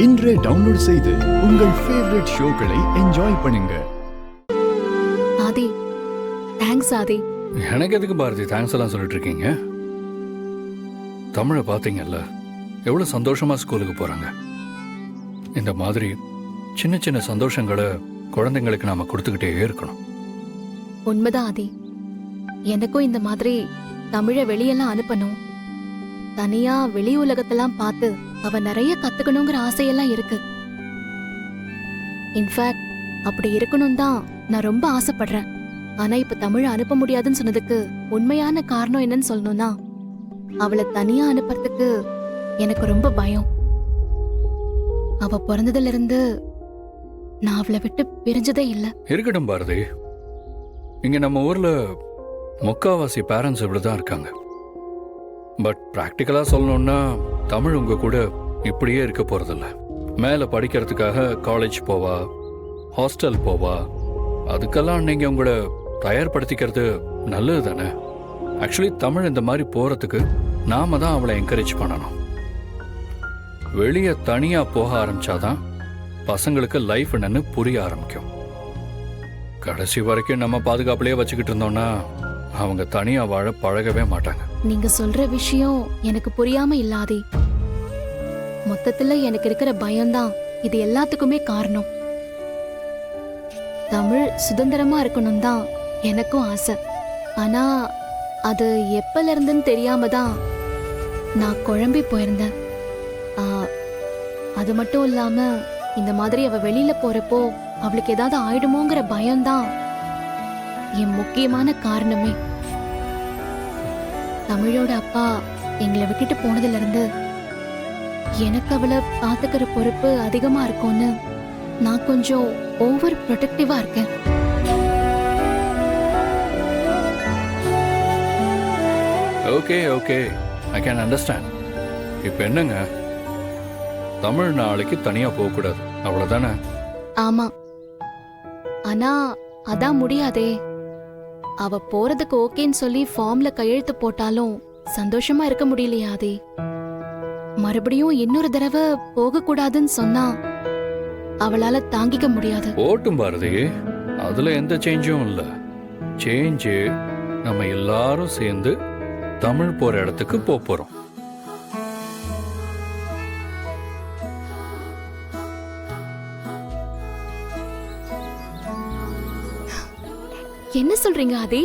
இன்றே டவுன்லோட் செய்து உங்கள் ஃபேவரட் ஷோக்களை என்ஜாய் பண்ணுங்க. ஆதி, தேங்க்ஸ் ஆதி. எனக்கு எதுக்கு பாரதி தேங்க்ஸ் எல்லாம் சொல்லிட்டு இருக்கீங்க? தமிழை பார்த்தீங்கல்ல, எவ்வளவு சந்தோஷமா ஸ்கூலுக்கு போறாங்க. இந்த மாதிரி சின்ன சின்ன சந்தோஷங்களை குழந்தைங்களுக்கு நாம கொடுத்துக்கிட்டே இருக்கணும். உண்மைதான் ஆதி. எனக்கும் இந்த மாதிரி தமிழை வெளியெல்லாம் அனுப்பணும், தனியா வெளி உலகத்தெல்லாம் பார்த்து அவ நிறைய கத்துக்கணுங்கிற ஆசையெல்லாம் இருக்கு. இன்ஃபேக்ட் அப்படி இருக்கணும் தான் நான் ரொம்ப ஆசைப்படுறேன். ஆனா இப்ப தமிழை அனுப்ப முடியாதுன்னு சொன்னதுக்கு உண்மையான காரணம் என்னன்னு சொல்லணும்னா, அவளை தனியா அனுப்புறதுக்கு எனக்கு ரொம்ப பயம். அவ பிறந்ததுல இருந்து நான் அவளை விட்டு பிரிஞ்சதே இல்லை. இருக்கட்டும் பாரதி, இங்க நம்ம ஊர்ல முக்காவாசி பேரண்ட்ஸ் இப்படிதான் இருக்காங்க. பட் பிராக்டிக்கலா சொல்லணும்னா தமிழ் உங்க கூட இப்படியே இருக்க போறதில்ல. மேல படிக்கிறதுக்காக காலேஜ் போவா, ஹாஸ்டல் போவா. அதுக்கெல்லாம் நீங்க உங்களை தயார்படுத்திக்கிறது நல்லது தானே. ஆக்சுவலி தமிழ் இந்த மாதிரி போறதுக்கு நாம தான் அவளை என்கரேஜ் பண்ணணும். வெளியே தனியா போக ஆரம்பிச்சாதான் பசங்களுக்கு லைஃப் என்னன்னு புரிய ஆரம்பிக்கும். கடைசி வரைக்கும் நம்ம பாதுகாப்புலயே வச்சுக்கிட்டு இருந்தோம்னா அவங்க தனியா வாழ பழகவே மாட்டாங்க. நீங்க சொல்ற விஷயம் எனக்கு புரியாம இல்லாதே. மொத்தத்துல எனக்கு இருக்கிற பயம்தான் இது எல்லாத்துக்குமே காரணம். தமிழ் சுதந்திரமா இருக்கணும் தான் எனக்கும் ஆசை. ஆனா அது எப்பல இருந்துன்னு தெரியாம தான் நான் குழம்பி போயிருந்தேன். அது மட்டும் இல்லாம இந்த மாதிரி அவ வெளியில போறப்போ அவளுக்கு ஏதாவது ஆயிடுமோங்கிற பயம்தான் என் முக்கியமான காரணமே. தமிழோட அப்பா எங்களை விட்டுட்டு போனதுல இருந்து எனக்கு அவளை பாத்துக்கிற பொறுப்பு அதிகமா இருக்கும்னு நான் கொஞ்சம் ஓவர் ப்ரொடெக்டிவா இருக்கேன். Okay okay, I can understand. இப்ப என்னங்க, தமிழ் நாளைக்கு தனியா போக கூடாது, அவ்வளவுதானே? ஆமா, ஆனா அதான் முடியாதே. அவ போறதுக்கு ஓகேன்னு சொல்லி ஃபார்ம்ல கையெழுத்து போட்டாலும் சந்தோஷமா இருக்க முடியலையாதே. மறுபடியும் இன்னொரு தடவை போக கூடாதுன்னு சொன்னா அவளால தாங்கிக்க முடியாது. ஓட்டும் பாரதி, அதுல எந்த சேஞ்சும் இல்ல. சேஞ்சு நம்ம எல்லாரும் சேர்ந்து தமிழ் போற இடத்துக்கு போறோம். என்ன சொல்றீங்க ஆதி?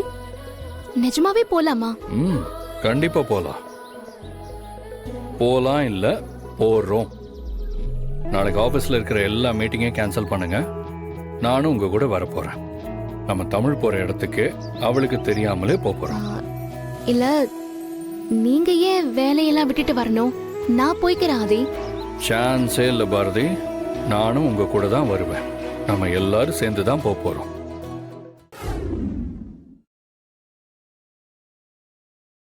நிஜமாவே போலாமா? கண்டிப்பா போலாம். போலாம் இல்ல, போறோம். நாளைக்கு ஆபீஸ்ல இருக்கிற எல்லா மீட்டிங்கையும் கேன்சல் பண்ணுங்க. நானும் உங்க கூட வர போறேன். நம்ம தமிழ் போற இடத்துக்கு அவளுக்கு தெரியாமலே போறோம். இல்ல, நீங்க ஏன் வேலையெல்லாம் விட்டுட்டு வரணும்? நான் போய்க்கிறேன் ஆதி. சான்ஸே இல்ல பாரதி, நானும் உங்க கூட தான் வருவேன். நம்ம எல்லாரும் சேர்ந்து தான் போறோம்.